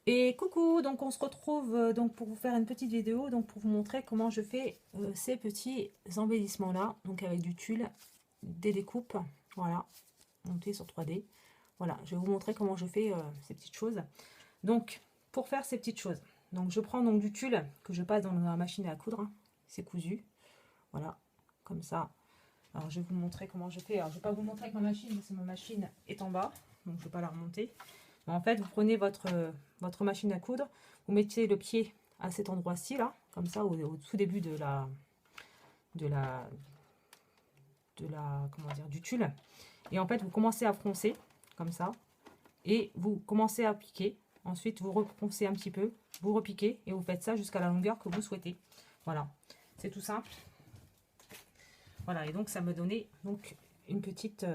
Et coucou, donc on se retrouve donc pour vous faire une petite vidéo, donc pour vous montrer comment je fais ces petits embellissements là, donc avec du tulle, des découpes, voilà, monté sur 3D. Voilà, je vais vous montrer comment je fais ces petites choses. Donc pour faire ces petites choses, donc je prends donc du tulle que je passe dans la machine à coudre, hein. C'est cousu, voilà, comme ça. Alors je vais vous montrer comment je fais. Alors je vais pas vous montrer avec ma machine parce que ma machine est en bas, donc je ne vais pas la remonter. En fait, vous prenez votre machine à coudre, vous mettez le pied à cet endroit-ci, là, comme ça, au tout début de la, comment dire, du tulle. Et en fait, vous commencez à froncer, comme ça, et vous commencez à piquer. Ensuite, vous reponcez un petit peu, vous repiquez, et vous faites ça jusqu'à la longueur que vous souhaitez. Voilà, c'est tout simple. Voilà, et donc ça me donnait donc une petite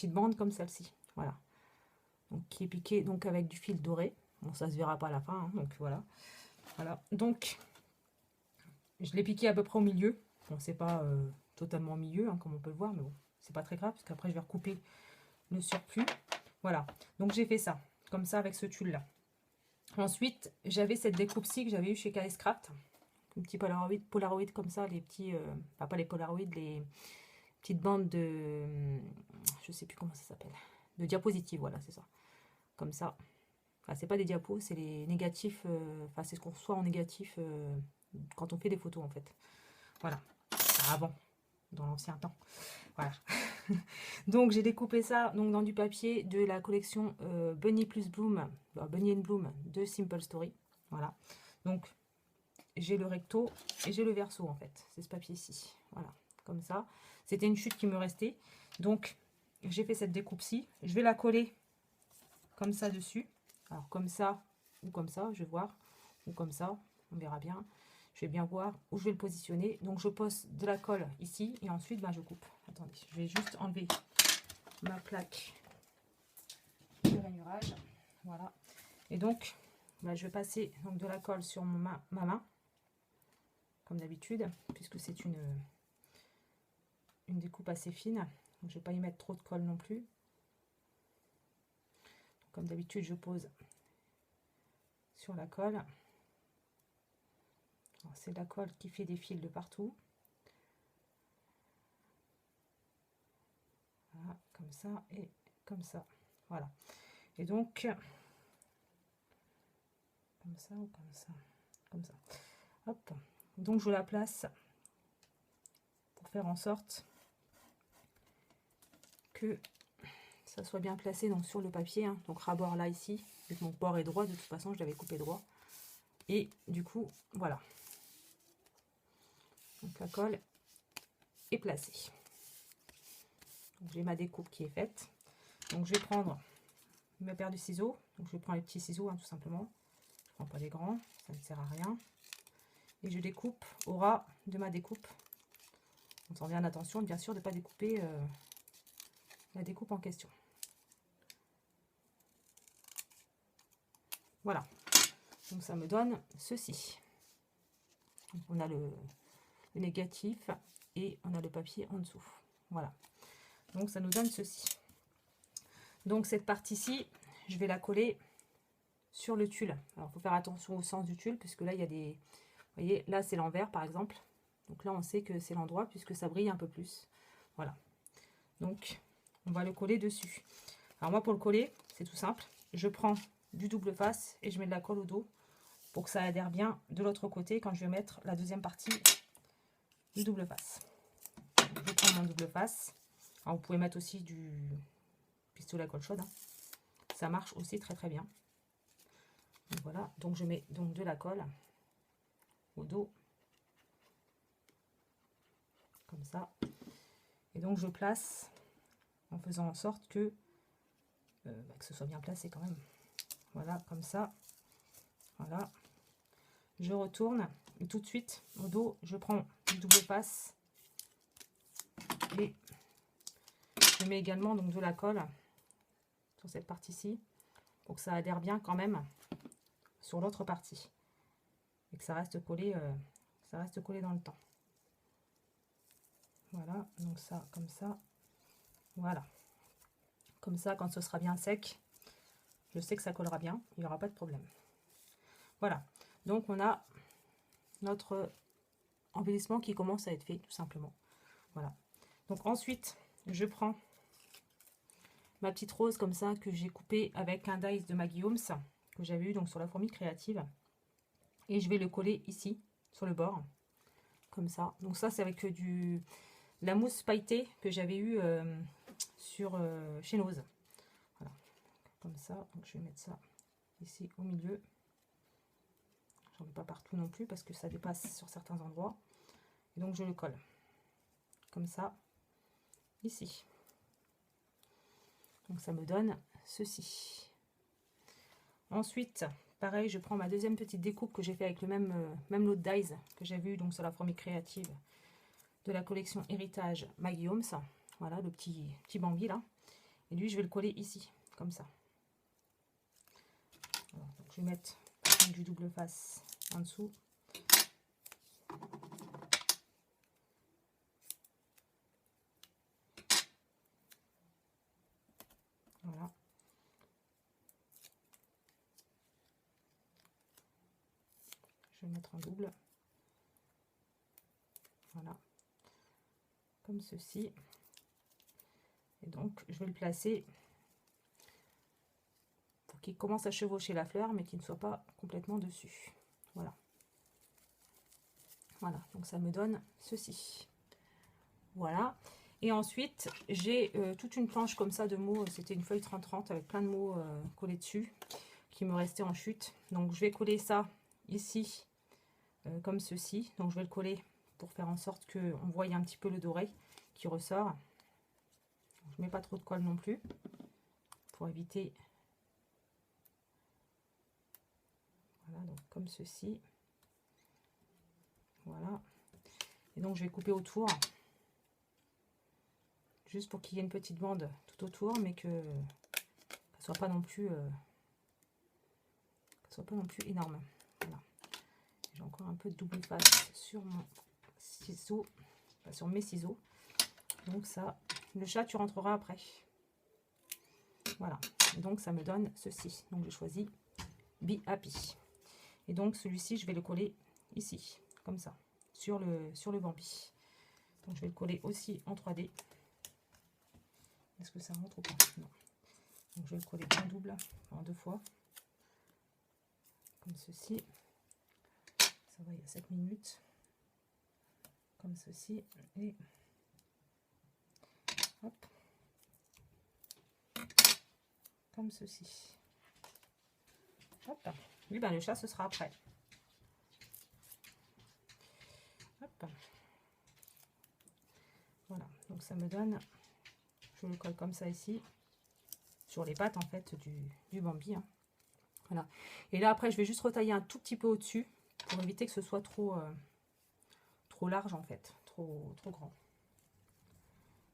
bande comme celle-ci. Voilà. Donc, qui est piqué donc avec du fil doré. Bon, ça se verra pas à la fin, hein, donc voilà. Voilà. Donc, je l'ai piqué à peu près au milieu. Bon, c'est pas totalement au milieu, hein, comme on peut le voir, mais bon, c'est pas très grave, parce qu'après, je vais recouper le surplus. Voilà. Donc, j'ai fait ça, comme ça, avec ce tulle-là. Ensuite, j'avais cette découpe-ci que j'avais eu chez KS Craft. Un petit Polaroid comme ça, les petits... enfin, pas les Polaroid, les petites bandes de... je sais plus comment ça s'appelle. De diapositives, voilà, c'est ça. Comme ça. Enfin, c'est pas des diapos, c'est les négatifs. Enfin, c'est ce qu'on reçoit en négatif quand on fait des photos, en fait. Voilà. Enfin, avant, dans l'ancien temps. Voilà. Donc, j'ai découpé ça donc, dans du papier de la collection Bunny plus Bloom, Bunny and Bloom de Simple Story. Voilà. Donc, j'ai le recto et j'ai le verso, en fait. C'est ce papier-ci. Voilà. Comme ça. C'était une chute qui me restait. Donc, j'ai fait cette découpe-ci. Je vais la coller comme ça dessus. Alors comme ça ou comme ça, je vais voir. Ou comme ça, on verra bien. Je vais bien voir où je vais le positionner. Donc je pose de la colle ici et ensuite ben, je coupe. Attendez, je vais juste enlever ma plaque de rainurage. Voilà. Et donc, ben, je vais passer donc, de la colle sur ma main, comme d'habitude, puisque c'est une découpe assez fine. Donc, je ne vais pas y mettre trop de colle non plus. Comme d'habitude, je pose sur la colle. C'est la colle qui fait des fils de partout. Voilà, comme ça et comme ça. Voilà. Et donc, comme ça ou comme ça. Comme ça. Hop. Donc, je la place pour faire en sorte que ça soit bien placé donc, sur le papier. Hein. Donc, rabord là, ici. Vu que mon bord est droit, de toute façon, je l'avais coupé droit. Et du coup, voilà. Donc, la colle est placée. J'ai ma découpe qui est faite. Donc, je vais prendre ma paire de ciseaux. Donc, je prends les petits ciseaux, hein, tout simplement. Je ne prends pas les grands, ça ne sert à rien. Et je découpe au ras de ma découpe. On s'en bien attention, bien sûr, de ne pas découper la découpe en question. Voilà. Donc ça me donne ceci. Donc on a le négatif et on a le papier en dessous. Voilà. Donc ça nous donne ceci. Donc cette partie-ci, je vais la coller sur le tulle. Alors il faut faire attention au sens du tulle, puisque là il y a des... Vous voyez, là c'est l'envers par exemple. Donc là on sait que c'est l'endroit puisque ça brille un peu plus. Voilà. Donc on va le coller dessus. Alors moi pour le coller, c'est tout simple. Je prends du double face et je mets de la colle au dos pour que ça adhère bien de l'autre côté quand je vais mettre la deuxième partie du double face. Je prends mon double face. Alors vous pouvez mettre aussi du pistolet à colle chaude. Hein. Ça marche aussi très très bien. Donc voilà, donc je mets donc de la colle au dos. Comme ça. Et donc je place en faisant en sorte que ce soit bien placé quand même. Voilà, comme ça. Voilà. Je retourne et tout de suite au dos, je prends du double face et je mets également donc de la colle sur cette partie-ci pour que ça adhère bien quand même sur l'autre partie et que ça reste collé dans le temps. Voilà, donc ça comme ça. Voilà. Comme ça, quand ce sera bien sec, Je sais que ça collera bien, il n'y aura pas de problème. Voilà, donc on a notre embellissement qui commence à être fait, tout simplement. Voilà. Donc ensuite, je prends ma petite rose comme ça que j'ai coupée avec un dies de Maggie Holmes que j'avais eu donc sur la fourmi créative. Et je vais le coller ici, sur le bord, comme ça. Donc ça, c'est avec la mousse pailletée que j'avais eu sur chez Nose. Voilà, comme ça. Donc je vais mettre ça ici au milieu. J'en mets pas partout non plus parce que ça dépasse sur certains endroits. Et donc je le colle comme ça ici. Donc ça me donne ceci. Ensuite, pareil, je prends ma deuxième petite découpe que j'ai fait avec le même lot de dies que j'avais eu donc sur la fourmi créative de la collection Héritage Maggie Holmes. Voilà, le petit Bambi là. Et lui, je vais le coller ici, comme ça. Alors, donc je vais mettre du double face en dessous. Voilà. Je vais mettre en double. Voilà. Comme ceci. Et donc, je vais le placer pour qu'il commence à chevaucher la fleur, mais qu'il ne soit pas complètement dessus. Voilà. Voilà, donc ça me donne ceci. Voilà. Et ensuite, j'ai toute une planche comme ça de mots. C'était une feuille 30-30 avec plein de mots collés dessus qui me restaient en chute. Donc, je vais coller ça ici comme ceci. Donc, je vais le coller pour faire en sorte qu'on voie un petit peu le doré qui ressort. Je ne mets pas trop de colle non plus pour éviter. Voilà, donc comme ceci. Voilà. Et donc, je vais couper autour. Juste pour qu'il y ait une petite bande tout autour, mais que ça soit pas non plus énorme. Voilà. J'ai encore un peu de double face sur mon ciseau, enfin, sur mes ciseaux. Donc ça, le chat, tu rentreras après. Voilà. Et donc ça me donne ceci. Donc j'ai choisi Be Happy. Et donc celui-ci, je vais le coller ici, comme ça, sur le Bambi. Donc je vais le coller aussi en 3D. Est-ce que ça rentre ou pas? Non. Donc je vais le coller en double, en 2 fois. Comme ceci. Ça va, il y a 7 minutes. Comme ceci. Et hop. Comme ceci. Hop. Lui, ben, le chat, ce sera après. Hop. Voilà. Donc ça me donne... Je le colle comme ça ici. Sur les pattes, en fait, du Bambi. Hein. Voilà. Et là, après, je vais juste retailler un tout petit peu au-dessus pour éviter que ce soit trop large, en fait. Trop grand.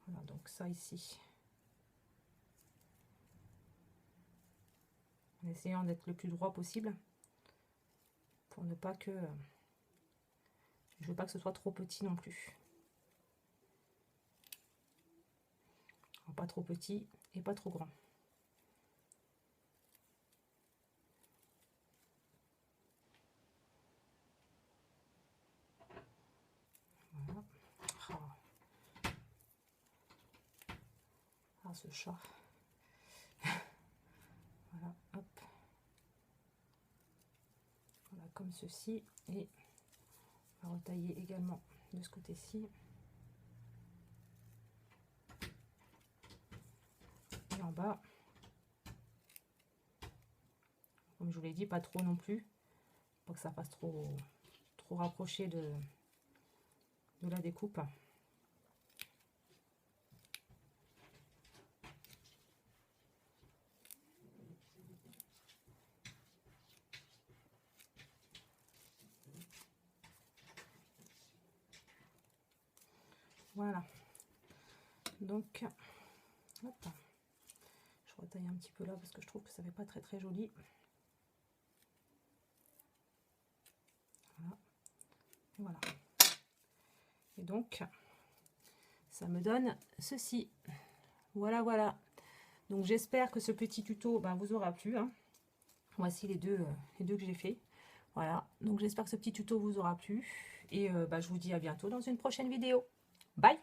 Voilà, donc ça ici. En essayant d'être le plus droit possible. Pour ne pas que... je veux pas que ce soit trop petit non plus. Alors, pas trop petit et pas trop grand. Voilà. Ah, ce chat. Voilà, hop. Voilà, comme ceci. Et on va retailler également de ce côté-ci. Et en bas. Comme je vous l'ai dit, pas trop non plus. Pas que ça fasse trop rapproché de la découpe. Voilà. Donc, hop. Je retaille un petit peu là parce que je trouve que ça fait pas très joli. Voilà. Et voilà. Et donc, ça me donne ceci. Voilà, voilà. Donc j'espère que ce petit tuto vous aura plu. Hein. Voici les deux que j'ai fait. Voilà, donc j'espère que ce petit tuto vous aura plu. Et je vous dis à bientôt dans une prochaine vidéo. Bye!